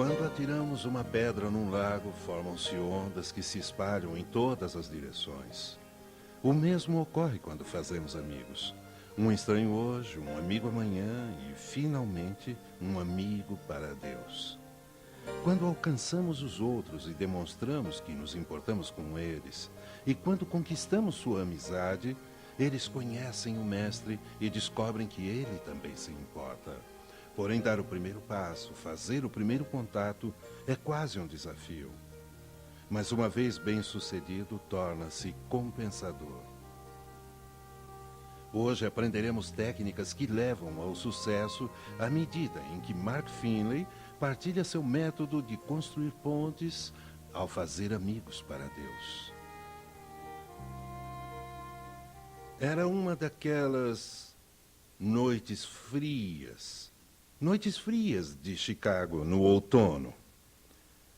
Quando atiramos uma pedra num lago, formam-se ondas que se espalham em todas as direções. O mesmo ocorre quando fazemos amigos. Um estranho hoje, um amigo amanhã e, finalmente, um amigo para Deus. Quando alcançamos os outros e demonstramos que nos importamos com eles, e quando conquistamos sua amizade, eles conhecem o Mestre e descobrem que ele também se importa. Porém, dar o primeiro passo, fazer o primeiro contato, é quase um desafio. Mas uma vez bem-sucedido, torna-se compensador. Hoje aprenderemos técnicas que levam ao sucesso à medida em que Mark Finley partilha seu método de construir pontes ao fazer amigos para Deus. Era uma daquelas noites frias de Chicago no outono.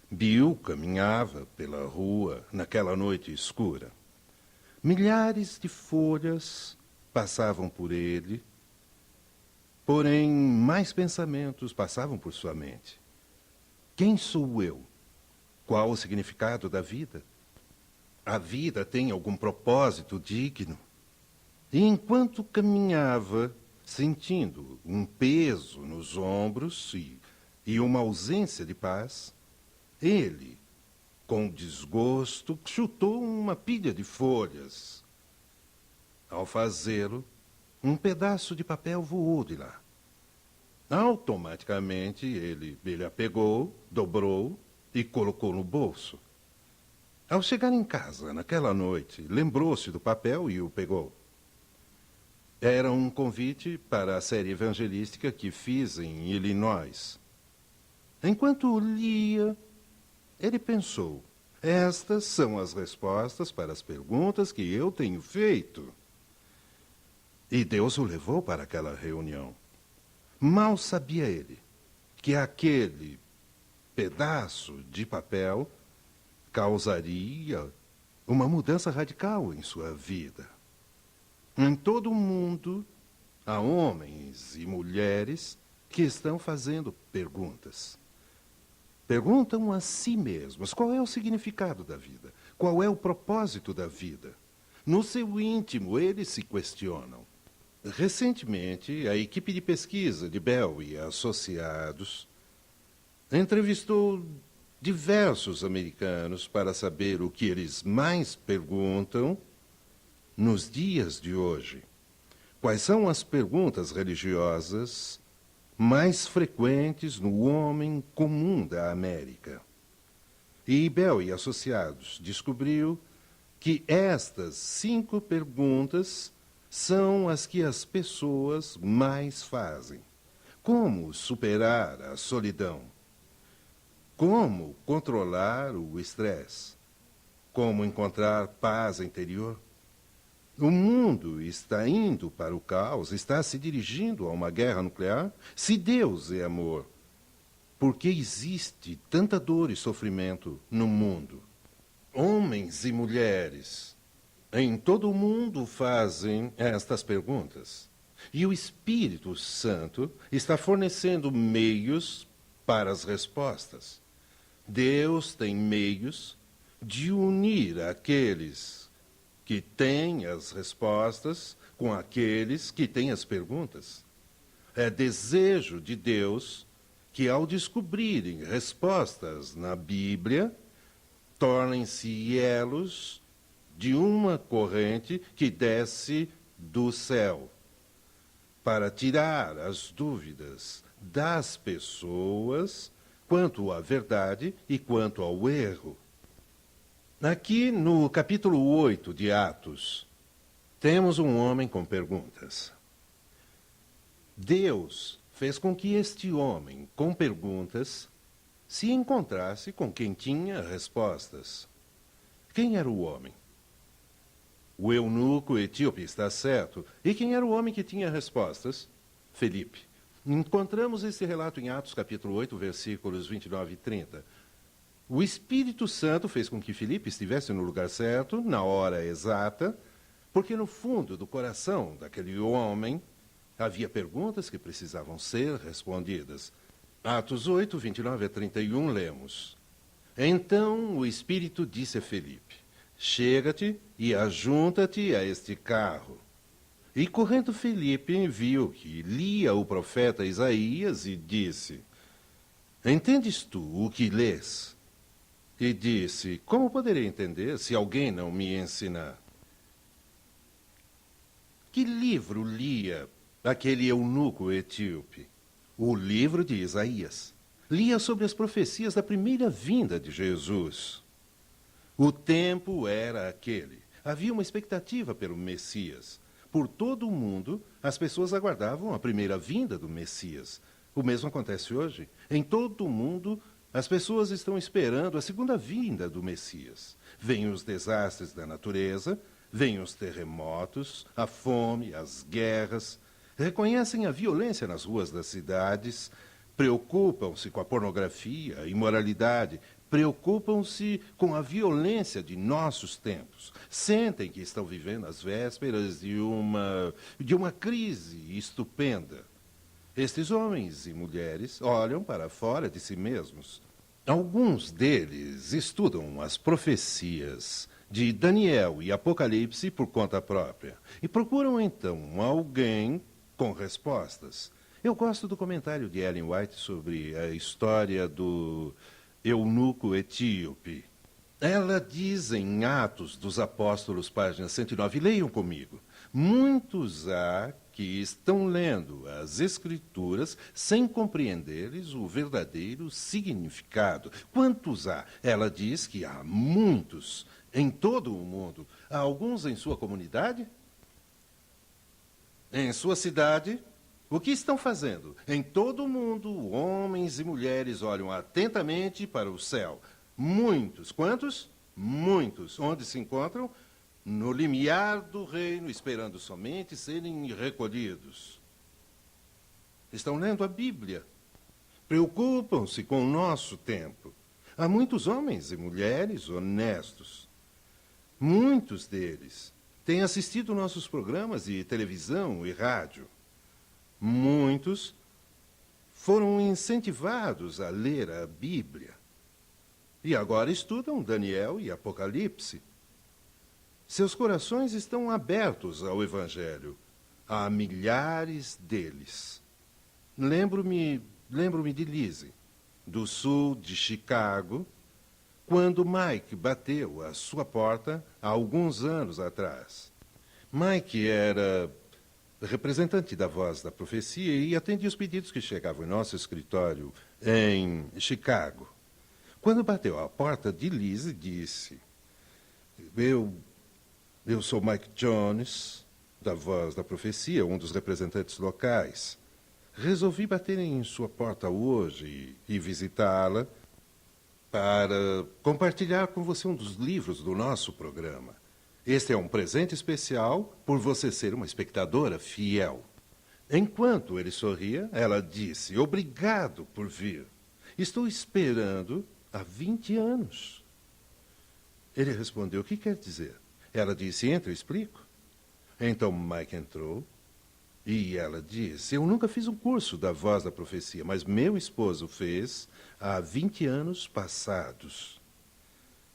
Bill caminhava pela rua naquela noite escura. Milhares de folhas passavam por ele, porém mais pensamentos passavam por sua mente. Quem sou eu? Qual o significado da vida? A vida tem algum propósito digno? E enquanto caminhava, sentindo um peso nos ombros e uma ausência de paz, ele, com desgosto, chutou uma pilha de folhas. Ao fazê-lo, um pedaço de papel voou de lá. Automaticamente, ele a pegou, dobrou e colocou no bolso. Ao chegar em casa, naquela noite, lembrou-se do papel e o pegou. Era um convite para a série evangelística que fiz em Illinois. Enquanto lia, ele pensou: estas são as respostas para as perguntas que eu tenho feito. E Deus o levou para aquela reunião. Mal sabia ele que aquele pedaço de papel causaria uma mudança radical em sua vida. Em todo o mundo, há homens e mulheres que estão fazendo perguntas. Perguntam a si mesmos qual é o significado da vida, qual é o propósito da vida. No seu íntimo, eles se questionam. Recentemente, a equipe de pesquisa de Bell e Associados entrevistou diversos americanos para saber o que eles mais perguntam nos dias de hoje. Quais são as perguntas religiosas mais frequentes no homem comum da América? E Bell e Associados descobriu que estas 5 perguntas são as que as pessoas mais fazem. Como superar a solidão? Como controlar o estresse? Como encontrar paz interior? O mundo está indo para o caos, está se dirigindo a uma guerra nuclear? Se Deus é amor, por que existe tanta dor e sofrimento no mundo? Homens e mulheres em todo o mundo fazem estas perguntas. E o Espírito Santo está fornecendo meios para as respostas. Deus tem meios de unir aqueles que têm as respostas com aqueles que têm as perguntas. É desejo de Deus que, ao descobrirem respostas na Bíblia, tornem-se elos de uma corrente que desce do céu para tirar as dúvidas das pessoas quanto à verdade e quanto ao erro. Aqui no capítulo 8 de Atos, temos um homem com perguntas. Deus fez com que este homem com perguntas se encontrasse com quem tinha respostas. Quem era o homem? O eunuco etíope está certo. E quem era o homem que tinha respostas? Felipe. Encontramos esse relato em Atos capítulo 8, versículos 29 e 30. O Espírito Santo fez com que Felipe estivesse no lugar certo, na hora exata, porque no fundo do coração daquele homem havia perguntas que precisavam ser respondidas. Atos 8, 29 a 31, lemos. Então o Espírito disse a Felipe: chega-te e ajunta-te a este carro. E correndo Felipe viu que lia o profeta Isaías e disse: entendes tu o que lês? E disse: como poderei entender se alguém não me ensinar? Que livro lia aquele eunuco etíope? O livro de Isaías. Lia sobre as profecias da primeira vinda de Jesus. O tempo era aquele. Havia uma expectativa pelo Messias. Por todo o mundo, as pessoas aguardavam a primeira vinda do Messias. O mesmo acontece hoje. Em todo o mundo, as pessoas estão esperando a segunda vinda do Messias. Vêm os desastres da natureza, vêm os terremotos, a fome, as guerras. Reconhecem a violência nas ruas das cidades, preocupam-se com a pornografia, a imoralidade, preocupam-se com a violência de nossos tempos. Sentem que estão vivendo as vésperas de uma crise estupenda. Estes homens e mulheres olham para fora de si mesmos. Alguns deles estudam as profecias de Daniel e Apocalipse por conta própria e procuram então alguém com respostas. Eu gosto do comentário de Ellen White sobre a história do eunuco etíope. Ela diz em Atos dos Apóstolos, página 109, leiam comigo. Muitos há que estão lendo as Escrituras sem compreender-lhes o verdadeiro significado. Quantos há? Ela diz que há muitos em todo o mundo. Há alguns em sua comunidade? Em sua cidade? O que estão fazendo? Em todo o mundo, homens e mulheres olham atentamente para o céu. Muitos. Quantos? Muitos. Onde se encontram? No limiar do reino, esperando somente serem recolhidos. Estão lendo a Bíblia. Preocupam-se com o nosso tempo. Há muitos homens e mulheres honestos. Muitos deles têm assistido nossos programas de televisão e rádio. Muitos foram incentivados a ler a Bíblia. E agora estudam Daniel e Apocalipse. Seus corações estão abertos ao Evangelho. Há milhares deles. Lembro-me de Lizzie, do sul de Chicago, quando Mike bateu à sua porta há alguns anos atrás. Mike era representante da Voz da Profecia e atendia os pedidos que chegavam em nosso escritório em Chicago. Quando bateu à porta de Lizzie, disse: Eu sou Mike Jones, da Voz da Profecia, um dos representantes locais. Resolvi bater em sua porta hoje e visitá-la para compartilhar com você um dos livros do nosso programa. Este é um presente especial por você ser uma espectadora fiel. Enquanto ele sorria, ela disse: obrigado por vir. Estou esperando há 20 anos. Ele respondeu: o que quer dizer? Ela disse: entra, eu explico. Então Mike entrou e ela disse: eu nunca fiz um curso da Voz da Profecia, mas meu esposo fez há 20 anos passados.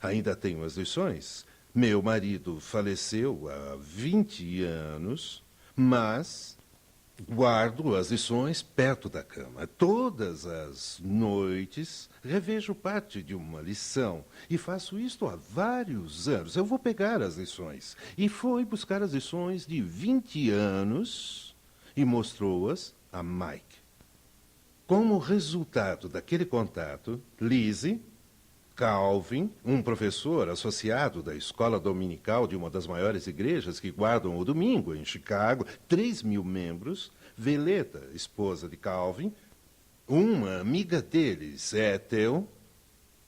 Ainda tenho as lições. Meu marido faleceu há 20 anos, mas guardo as lições perto da cama. Todas as noites revejo parte de uma lição e faço isto há vários anos. Eu vou pegar as lições. E foi buscar as lições de 20 anos e mostrou-as a Mike. Como resultado daquele contato, Lizzie, Calvin, um professor associado da escola dominical de uma das maiores igrejas que guardam o domingo em Chicago, 3.000 membros, Veleta, esposa de Calvin, uma amiga deles, Ethel,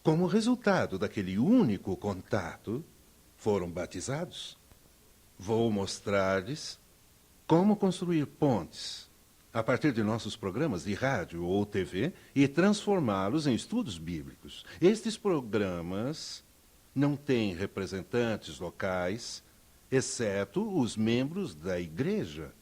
como resultado daquele único contato, foram batizados. Vou mostrar-lhes como construir pontes a partir de nossos programas de rádio ou TV e transformá-los em estudos bíblicos. Estes programas não têm representantes locais, exceto os membros da igreja.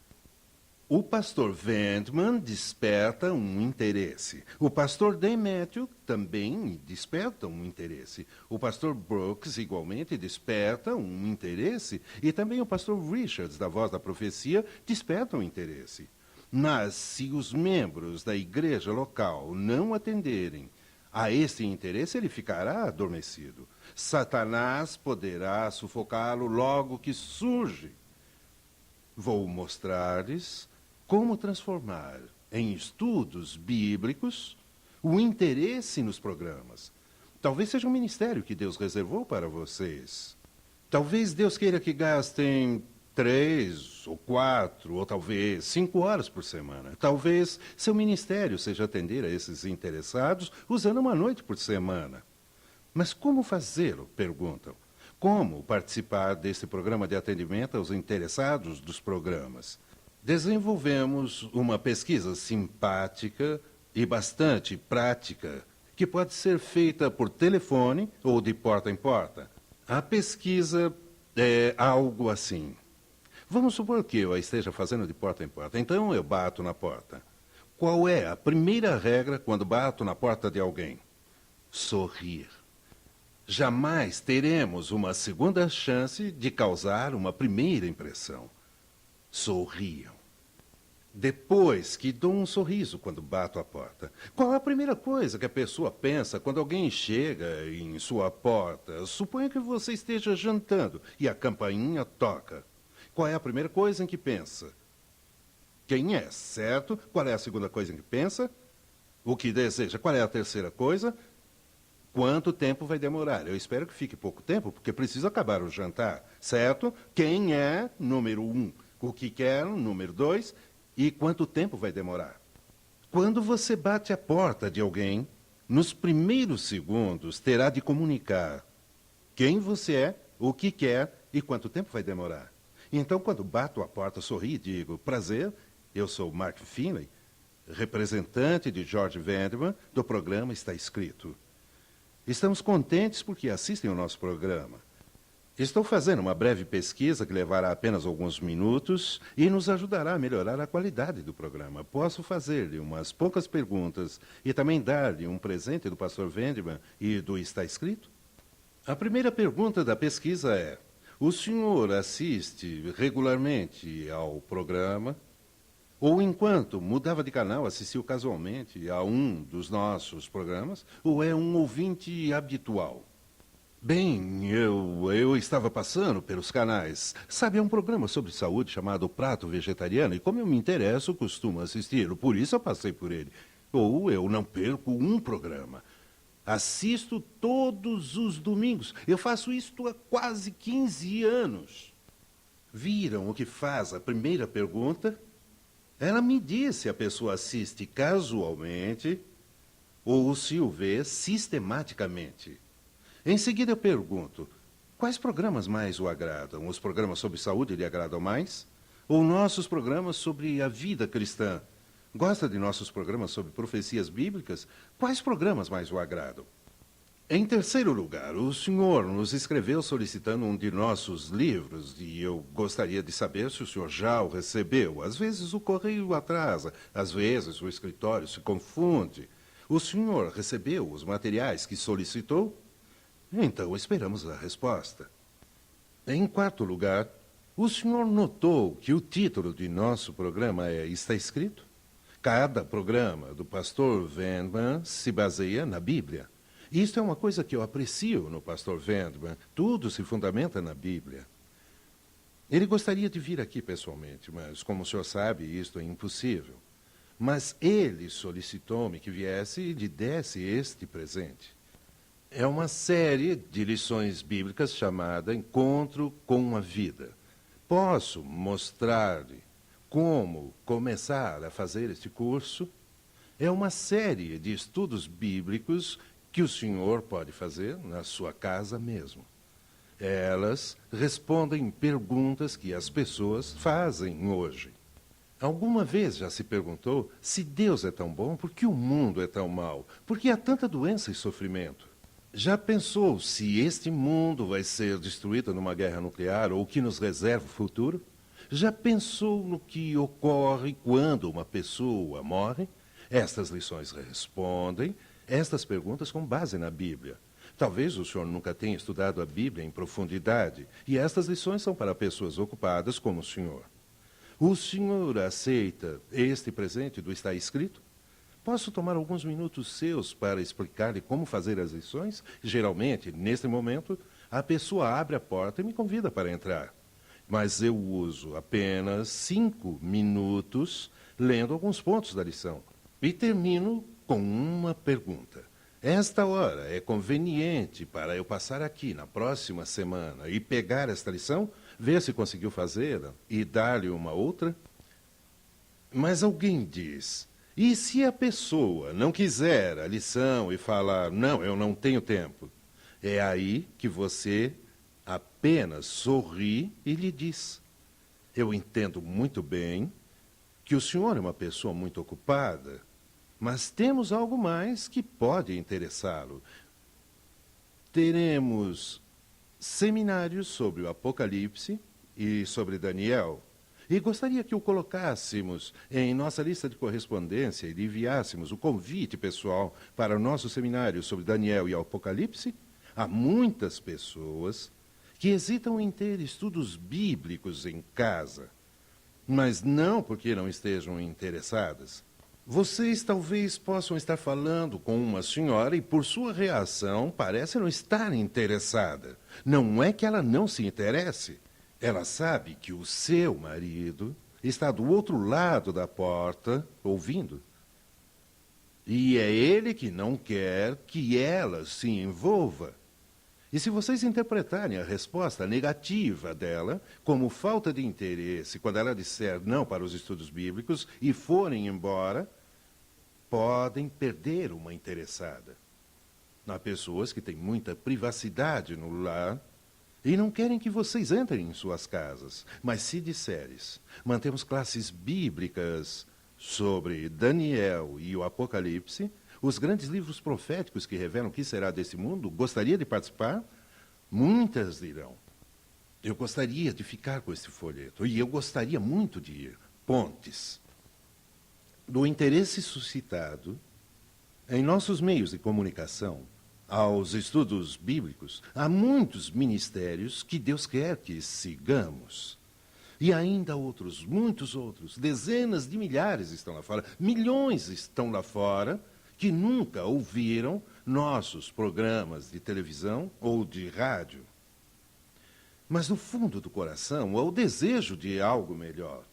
O pastor Wendman desperta um interesse. O pastor Demétrio também desperta um interesse. O pastor Brooks, igualmente, desperta um interesse. E também o pastor Richards, da Voz da Profecia, desperta um interesse. Mas, se os membros da igreja local não atenderem a esse interesse, ele ficará adormecido. Satanás poderá sufocá-lo logo que surge. Vou mostrar-lhes como transformar em estudos bíblicos o interesse nos programas. Talvez seja um ministério que Deus reservou para vocês. Talvez Deus queira que gastem 3 ou 4 ou talvez 5 horas por semana. Talvez seu ministério seja atender a esses interessados usando uma noite por semana. Mas como fazê-lo? Perguntam. Como participar desse programa de atendimento aos interessados dos programas? Desenvolvemos uma pesquisa simpática e bastante prática, que pode ser feita por telefone ou de porta em porta. A pesquisa é algo assim. Vamos supor que eu a esteja fazendo de porta em porta. Então eu bato na porta. Qual é a primeira regra quando bato na porta de alguém? Sorrir. Jamais teremos uma segunda chance de causar uma primeira impressão. Sorriam. Depois que dou um sorriso quando bato a porta. Qual é a primeira coisa que a pessoa pensa quando alguém chega em sua porta? Suponha que você esteja jantando e a campainha toca. Qual é a primeira coisa em que pensa? Quem é, certo? Qual é a segunda coisa em que pensa? O que deseja? Qual é a terceira coisa? Quanto tempo vai demorar? Eu espero que fique pouco tempo, porque preciso acabar o jantar, certo? Quem é, número 1? O que quer, número 2? E quanto tempo vai demorar? Quando você bate a porta de alguém, nos primeiros segundos terá de comunicar quem você é, o que quer e quanto tempo vai demorar. Então, quando bato a porta, sorri e digo, prazer, eu sou Mark Finley, representante de George Vanderman, do programa Está Escrito. Estamos contentes porque assistem ao nosso programa. Estou fazendo uma breve pesquisa que levará apenas alguns minutos e nos ajudará a melhorar a qualidade do programa. Posso fazer-lhe umas poucas perguntas e também dar-lhe um presente do pastor Vanderman e do Está Escrito? A primeira pergunta da pesquisa é: o senhor assiste regularmente ao programa? Ou enquanto mudava de canal, assistiu casualmente a um dos nossos programas? Ou é um ouvinte habitual? Bem, eu estava passando pelos canais. Sabe, é um programa sobre saúde chamado Prato Vegetariano, e como eu me interesso, costumo assisti-lo. Por isso eu passei por ele. Ou eu não perco um programa. Assisto todos os domingos. Eu faço isto há quase 15 anos. Viram o que faz a primeira pergunta? Ela me diz se a pessoa assiste casualmente ou se o vê sistematicamente. Em seguida eu pergunto, quais programas mais o agradam? Os programas sobre saúde lhe agradam mais? Ou nossos programas sobre a vida cristã? Gosta de nossos programas sobre profecias bíblicas? Quais programas mais o agradam? Em terceiro lugar, o senhor nos escreveu solicitando um de nossos livros e eu gostaria de saber se o senhor já o recebeu. Às vezes o correio atrasa, às vezes o escritório se confunde. O senhor recebeu os materiais que solicitou? Então esperamos a resposta. Em quarto lugar, o senhor notou que o título de nosso programa Está Escrito? Cada programa do pastor Vanderman se baseia na Bíblia. Isto é uma coisa que eu aprecio no pastor Vanderman. Tudo se fundamenta na Bíblia. Ele gostaria de vir aqui pessoalmente, mas, como o senhor sabe, isto é impossível. Mas ele solicitou-me que viesse e lhe desse este presente. É uma série de lições bíblicas chamada Encontro com a Vida. Posso mostrar-lhe como começar a fazer este curso? É uma série de estudos bíblicos que o senhor pode fazer na sua casa mesmo. Elas respondem perguntas que as pessoas fazem hoje. Alguma vez já se perguntou se Deus é tão bom, por que o mundo é tão mau? Por que há tanta doença e sofrimento? Já pensou se este mundo vai ser destruído numa guerra nuclear ou o que nos reserva o futuro? Já pensou no que ocorre quando uma pessoa morre? Estas lições respondem estas perguntas com base na Bíblia. Talvez o senhor nunca tenha estudado a Bíblia em profundidade, e estas lições são para pessoas ocupadas como o senhor. O senhor aceita este presente do Está Escrito? Posso tomar alguns minutos seus para explicar-lhe como fazer as lições? Geralmente, neste momento, a pessoa abre a porta e me convida para entrar. Mas eu uso apenas 5 minutos lendo alguns pontos da lição. E termino com uma pergunta. Esta hora é conveniente para eu passar aqui na próxima semana e pegar esta lição, ver se conseguiu fazê-la e dar-lhe uma outra? Mas alguém diz, e se a pessoa não quiser a lição e falar, não, eu não tenho tempo? É aí que você apenas sorri e lhe diz, eu entendo muito bem que o senhor é uma pessoa muito ocupada, mas temos algo mais que pode interessá-lo. Teremos seminários sobre o Apocalipse e sobre Daniel. E gostaria que o colocássemos em nossa lista de correspondência e lhe enviássemos o convite pessoal para o nosso seminário sobre Daniel e o Apocalipse. Há muitas pessoas que hesitam em ter estudos bíblicos em casa, mas não porque não estejam interessadas. Vocês talvez possam estar falando com uma senhora e, por sua reação, parece não estar interessada. Não é que ela não se interesse. Ela sabe que o seu marido está do outro lado da porta, ouvindo. E é ele que não quer que ela se envolva. E se vocês interpretarem a resposta negativa dela como falta de interesse quando ela disser não para os estudos bíblicos e forem embora, podem perder uma interessada. Há pessoas que têm muita privacidade no lar e não querem que vocês entrem em suas casas. Mas se disseres, mantemos classes bíblicas sobre Daniel e o Apocalipse, os grandes livros proféticos que revelam o que será desse mundo, gostaria de participar? Muitas dirão. Eu gostaria de ficar com esse folheto, e eu gostaria muito de ir. Pontes. Do interesse suscitado em nossos meios de comunicação aos estudos bíblicos, há muitos ministérios que Deus quer que sigamos. E ainda outros, muitos outros, dezenas de milhares estão lá fora, milhões estão lá fora, que nunca ouviram nossos programas de televisão ou de rádio. Mas no fundo do coração há o desejo de algo melhor.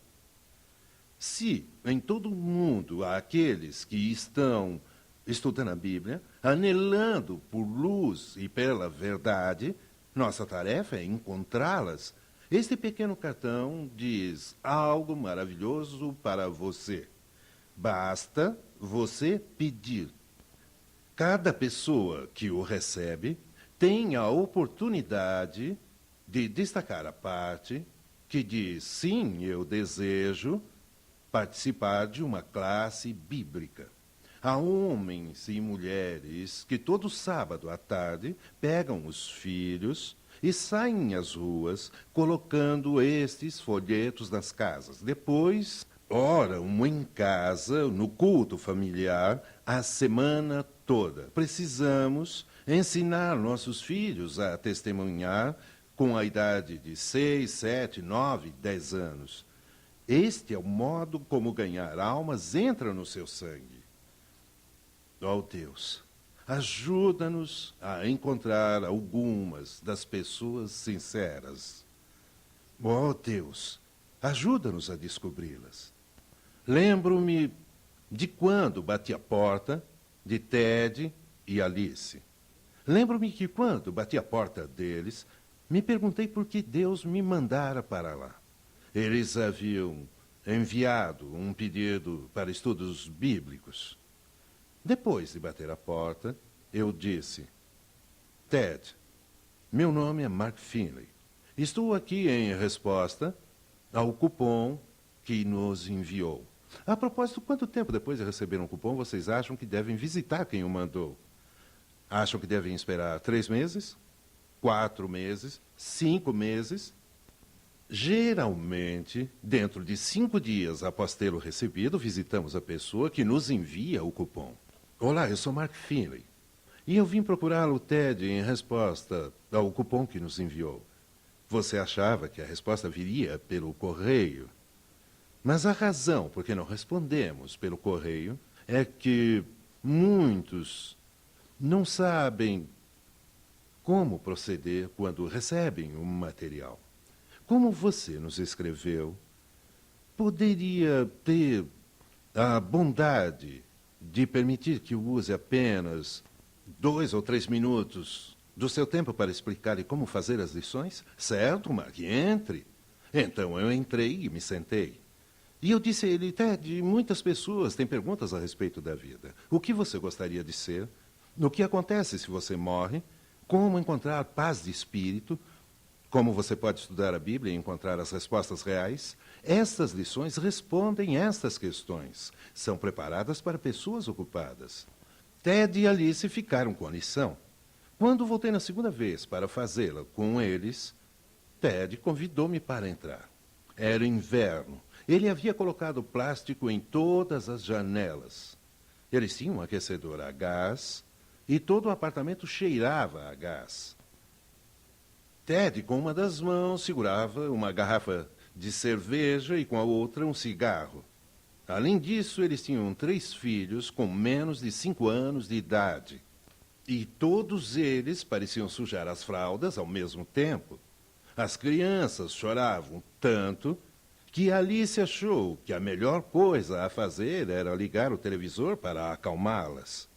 Se em todo o mundo há aqueles que estão estudando a Bíblia, anelando por luz e pela verdade, nossa tarefa é encontrá-las. Este pequeno cartão diz algo maravilhoso para você. Basta você pedir. Cada pessoa que o recebe tem a oportunidade de destacar a parte que diz, sim, eu desejo participar de uma classe bíblica. Há homens e mulheres que todo sábado à tarde pegam os filhos e saem às ruas colocando estes folhetos nas casas. Depois, oram em casa, no culto familiar, a semana toda. Precisamos ensinar nossos filhos a testemunhar com a idade de 6, 7, 9, 10 anos. Este é o modo como ganhar almas entra no seu sangue. Ó Deus, ajuda-nos a encontrar algumas das pessoas sinceras. Ó Deus, ajuda-nos a descobri-las. Lembro-me de quando bati a porta de Ted e Alice. Lembro-me que quando bati a porta deles, me perguntei por que Deus me mandara para lá. Eles haviam enviado um pedido para estudos bíblicos. Depois de bater a porta, eu disse, Ted, meu nome é Mark Finley. Estou aqui em resposta ao cupom que nos enviou. A propósito, quanto tempo depois de receber um cupom vocês acham que devem visitar quem o mandou? Acham que devem esperar 3 meses? 4 meses? 5 meses? Geralmente, dentro de 5 dias após tê-lo recebido, visitamos a pessoa que nos envia o cupom. Olá, eu sou Mark Finley. E eu vim procurá-lo, Ted, em resposta ao cupom que nos enviou. Você achava que a resposta viria pelo correio. Mas a razão por que não respondemos pelo correio é que muitos não sabem como proceder quando recebem um material. Como você nos escreveu, poderia ter a bondade de permitir que eu use apenas 2 ou 3 minutos do seu tempo para explicar-lhe como fazer as lições? Certo, Mark, entre. Então eu entrei e me sentei. E eu disse a ele, Ted, muitas pessoas têm perguntas a respeito da vida. O que você gostaria de ser? O que acontece se você morre? Como encontrar paz de espírito? Como você pode estudar a Bíblia e encontrar as respostas reais? Estas lições respondem estas questões. São preparadas para pessoas ocupadas. Ted e Alice ficaram com a lição. Quando voltei na segunda vez para fazê-la com eles, Ted convidou-me para entrar. Era inverno. Ele havia colocado plástico em todas as janelas. Eles tinham um aquecedor a gás e todo o apartamento cheirava a gás. Ted, com uma das mãos, segurava uma garrafa de cerveja e com a outra um cigarro. Além disso, eles tinham 3 filhos com menos de 5 anos de idade. E todos eles pareciam sujar as fraldas ao mesmo tempo. As crianças choravam tanto que Alice achou que a melhor coisa a fazer era ligar o televisor para acalmá-las.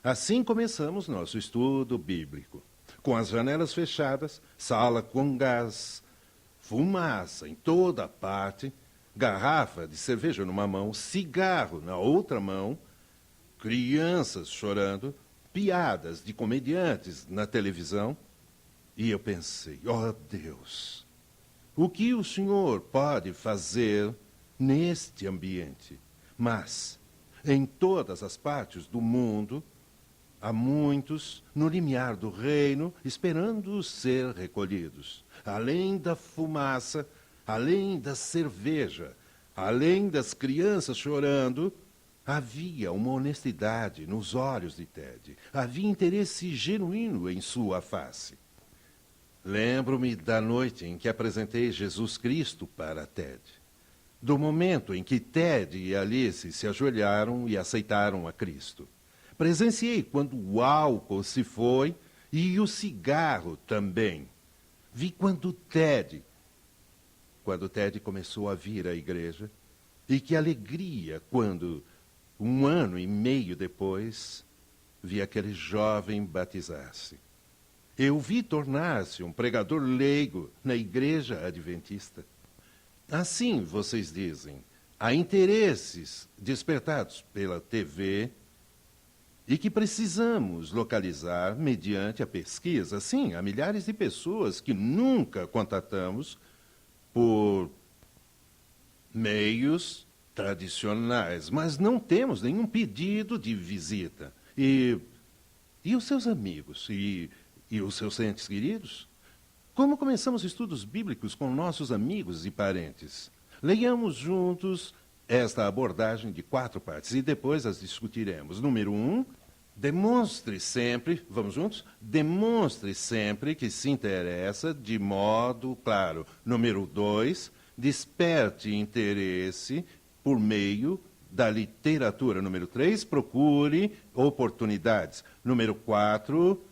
Assim começamos nosso estudo bíblico. Com as janelas fechadas, sala com gás, fumaça em toda a parte, garrafa de cerveja numa mão, cigarro na outra mão, crianças chorando, piadas de comediantes na televisão. E eu pensei, oh Deus, o que o senhor pode fazer neste ambiente? Mas, em todas as partes do mundo, há muitos no limiar do reino esperando ser recolhidos. Além da fumaça, além da cerveja, além das crianças chorando, havia uma honestidade nos olhos de Ted. Havia interesse genuíno em sua face. Lembro-me da noite em que apresentei Jesus Cristo para Ted. Do momento em que Ted e Alice se ajoelharam e aceitaram a Cristo. Presenciei quando o álcool se foi e o cigarro também. Vi quando Ted começou a vir à igreja, e que alegria quando, 1 ano e meio depois, vi aquele jovem batizar-se. Eu vi tornar-se um pregador leigo na igreja adventista. Assim, vocês dizem, há interesses despertados pela TV e que precisamos localizar mediante a pesquisa. Sim, há milhares de pessoas que nunca contatamos por meios tradicionais, mas não temos nenhum pedido de visita. E os seus amigos? E os seus entes queridos? Como começamos estudos bíblicos com nossos amigos e parentes? Leiamos juntos esta abordagem de 4 partes e depois as discutiremos. Número 1, demonstre sempre, vamos juntos? Demonstre sempre que se interessa de modo claro. Número 2, desperte interesse por meio da literatura. Número 3, procure oportunidades. Número 4,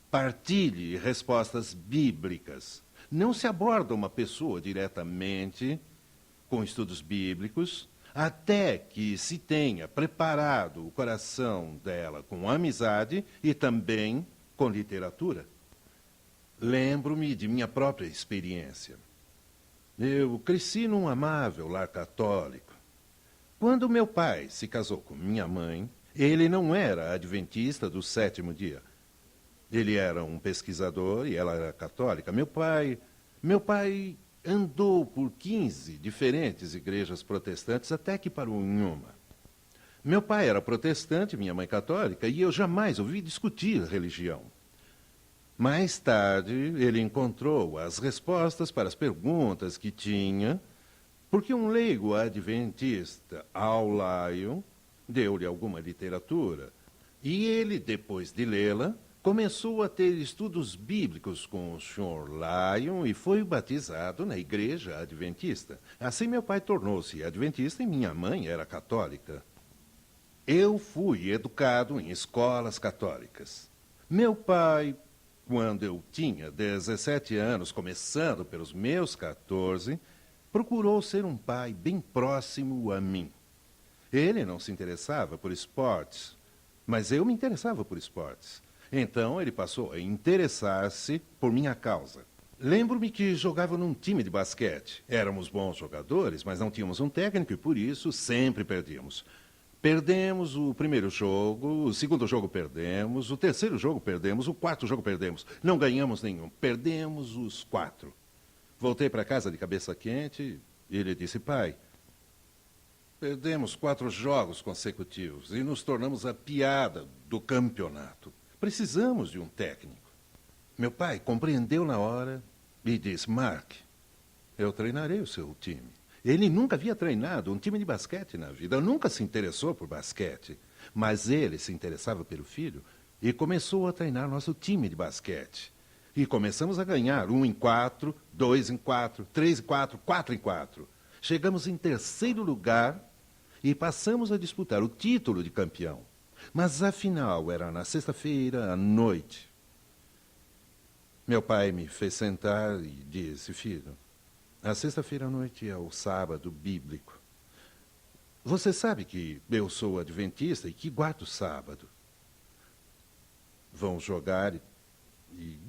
partilhe respostas bíblicas. Não se aborda uma pessoa diretamente com estudos bíblicos até que se tenha preparado o coração dela com amizade e também com literatura. Lembro-me de minha própria experiência. Eu cresci num amável lar católico. Quando meu pai se casou com minha mãe, ele não era adventista do 7º dia. Ele era um pesquisador e ela era católica. Meu pai andou por 15 diferentes igrejas protestantes até que parou em uma. Meu pai era protestante, minha mãe católica, e eu jamais ouvi discutir religião. Mais tarde, ele encontrou as respostas para as perguntas que tinha, porque um leigo adventista, Al Lyon, deu-lhe alguma literatura. E ele, depois de lê-la, começou a ter estudos bíblicos com o Sr. Lyon e foi batizado na igreja adventista. Assim, meu pai tornou-se adventista e minha mãe era católica. Eu fui educado em escolas católicas. Meu pai, quando eu tinha 17 anos, começando pelos meus 14, procurou ser um pai bem próximo a mim. Ele não se interessava por esportes, mas eu me interessava por esportes. Então ele passou a interessar-se por minha causa. Lembro-me que jogava num time de basquete. Éramos bons jogadores, mas não tínhamos um técnico e por isso sempre perdíamos. Perdemos o primeiro jogo, o segundo jogo perdemos, o terceiro jogo perdemos, o quarto jogo perdemos. Não ganhamos nenhum, perdemos os 4. Voltei para casa de cabeça quente e ele disse: pai, perdemos 4 jogos consecutivos e nos tornamos a piada do campeonato. Precisamos de um técnico. Meu pai compreendeu na hora e disse: Mark, eu treinarei o seu time. Ele nunca havia treinado um time de basquete na vida, nunca se interessou por basquete. Mas ele se interessava pelo filho e começou a treinar nosso time de basquete. E começamos a ganhar 1 em 4, 2 em 4, 3 em 4, 4 em 4. Chegamos em terceiro lugar e passamos a disputar o título de campeão. Mas a final era na sexta-feira à noite. Meu pai me fez sentar e disse: filho, a sexta-feira à noite é o sábado bíblico. Você sabe que eu sou adventista e que guardo o sábado. Vão jogar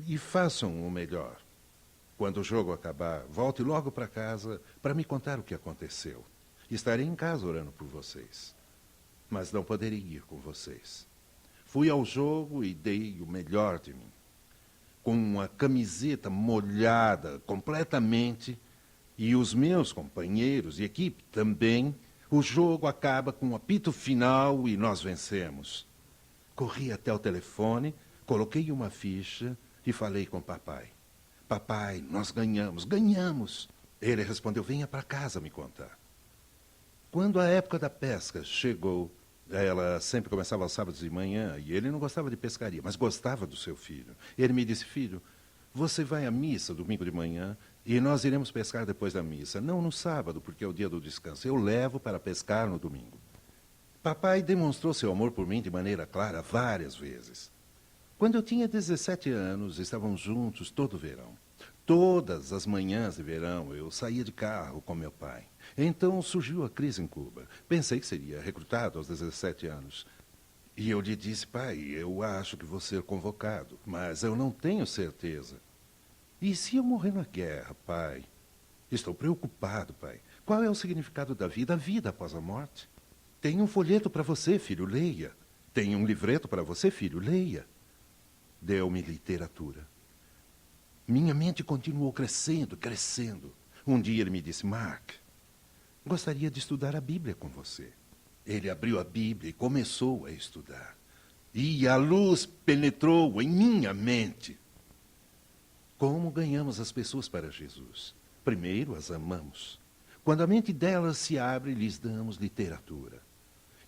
e façam o melhor. Quando o jogo acabar, volte logo para casa para me contar o que aconteceu. Estarei em casa orando por vocês, mas não poderei ir com vocês. Fui ao jogo e dei o melhor de mim. Com uma camiseta molhada completamente, e os meus companheiros e equipe também, o jogo acaba com um apito final e nós vencemos. Corri até o telefone, coloquei uma ficha e falei com o papai. Papai, nós ganhamos, ganhamos. Ele respondeu: venha para casa me contar. Quando a época da pesca chegou, ela sempre começava aos sábados de manhã e ele não gostava de pescaria, mas gostava do seu filho. Ele me disse: filho, você vai à missa domingo de manhã e nós iremos pescar depois da missa. Não no sábado, porque é o dia do descanso. Eu levo para pescar no domingo. Papai demonstrou seu amor por mim de maneira clara várias vezes. Quando eu tinha 17 anos, estávamos juntos todo o verão. Todas as manhãs de verão eu saía de carro com meu pai. Então surgiu a crise em Cuba. Pensei que seria recrutado aos 17 anos. E eu lhe disse: pai, eu acho que vou ser convocado, mas eu não tenho certeza. E se eu morrer na guerra, pai? Estou preocupado, pai. Qual é o significado da vida? A vida após a morte? Tem um folheto para você, filho, leia. Tem um livreto para você, filho, leia. Deu-me literatura. Minha mente continuou crescendo, crescendo. Um dia ele me disse: Mark, gostaria de estudar a Bíblia com você. Ele abriu a Bíblia e começou a estudar. E a luz penetrou em minha mente. Como ganhamos as pessoas para Jesus? Primeiro as amamos. Quando a mente delas se abre, lhes damos literatura.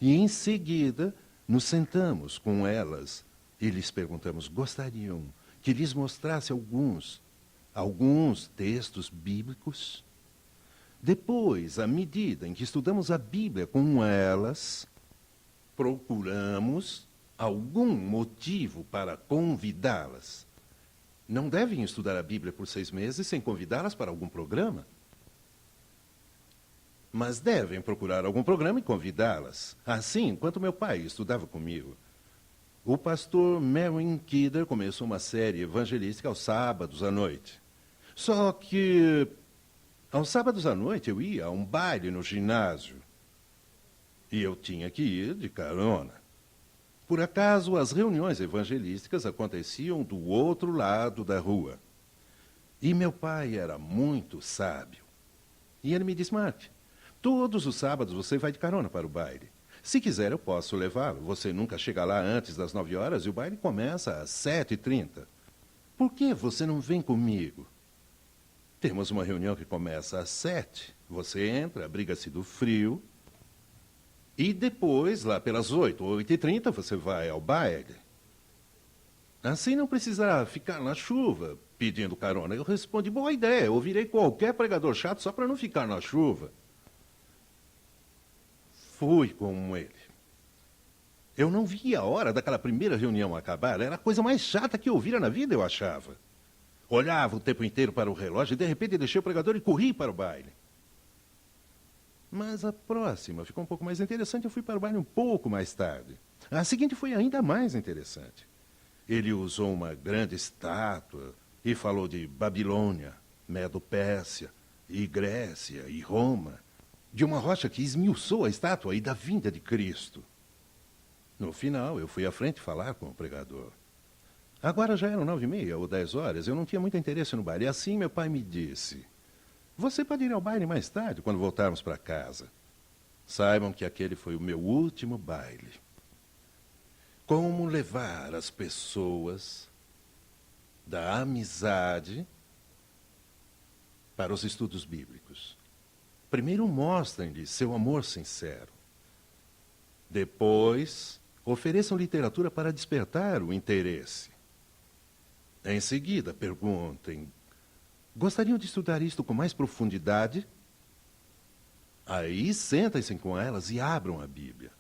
E em seguida, nos sentamos com elas e lhes perguntamos: gostariam que lhes mostrasse alguns textos bíblicos? Depois, à medida em que estudamos a Bíblia com elas, procuramos algum motivo para convidá-las. Não devem estudar a Bíblia por 6 meses sem convidá-las para algum programa. Mas devem procurar algum programa e convidá-las. Assim, enquanto meu pai estudava comigo, o pastor Merwin Kidder começou uma série evangelística aos sábados à noite. Só que, aos sábados à noite, eu ia a um baile no ginásio. E eu tinha que ir de carona. Por acaso, as reuniões evangelísticas aconteciam do outro lado da rua. E meu pai era muito sábio. E ele me disse: Mark, todos os sábados você vai de carona para o baile. Se quiser, eu posso levá-lo. Você nunca chega lá antes das 9 horas e o baile começa às 7h30. Por que você não vem comigo? Temos uma reunião que começa às 7. Você entra, abriga-se do frio. E depois, lá pelas 8, 8h30, você vai ao baile. Assim não precisará ficar na chuva pedindo carona. Eu respondi, boa ideia, eu virei qualquer pregador chato só para não ficar na chuva. Fui com ele. Eu não vi a hora daquela primeira reunião acabar. Era a coisa mais chata que eu vira na vida, eu achava. Olhava o tempo inteiro para o relógio e de repente deixei o pregador e corri para o baile. Mas a próxima ficou um pouco mais interessante. Eu fui para o baile um pouco mais tarde. A seguinte foi ainda mais interessante. Ele usou uma grande estátua e falou de Babilônia, Medo-Pérsia, e Grécia, e Roma, de uma rocha que esmiuçou a estátua e da vinda de Cristo. No final, eu fui à frente falar com o pregador. Agora já eram 9h30 ou 10 horas, eu não tinha muito interesse no baile. E assim meu pai me disse, você pode ir ao baile mais tarde, quando voltarmos para casa. Saibam que aquele foi o meu último baile. Como levar as pessoas da amizade para os estudos bíblicos? Primeiro mostrem-lhes seu amor sincero. Depois, ofereçam literatura para despertar o interesse. Em seguida, perguntem, gostariam de estudar isto com mais profundidade? Aí sentem-se com elas e abram a Bíblia,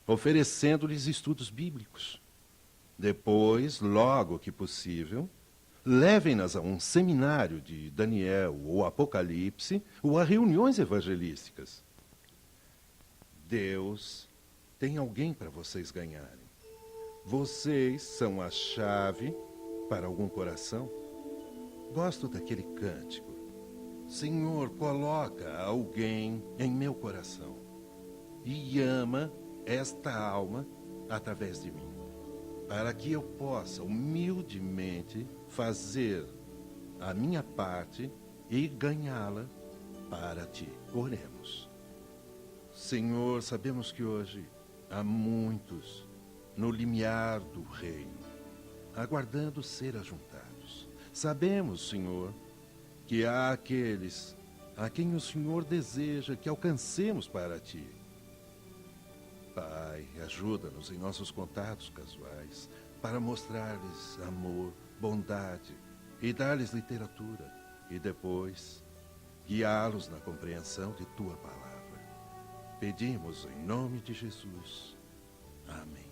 oferecendo-lhes estudos bíblicos. Depois, logo que possível, levem-nas a um seminário de Daniel ou Apocalipse ou a reuniões evangelísticas. Deus tem alguém para vocês ganharem. Vocês são a chave para algum coração. Gosto daquele cântico. Senhor, coloca alguém em meu coração e ama esta alma através de mim, para que eu possa humildemente fazer a minha parte e ganhá-la para ti. Oremos. Senhor, sabemos que hoje há muitos no limiar do reino, aguardando ser ajuntados. Sabemos, Senhor, que há aqueles a quem o Senhor deseja que alcancemos para ti. Pai, ajuda-nos em nossos contatos casuais para mostrar-lhes amor, bondade e dar-lhes literatura e depois guiá-los na compreensão de tua palavra. Pedimos em nome de Jesus. Amém.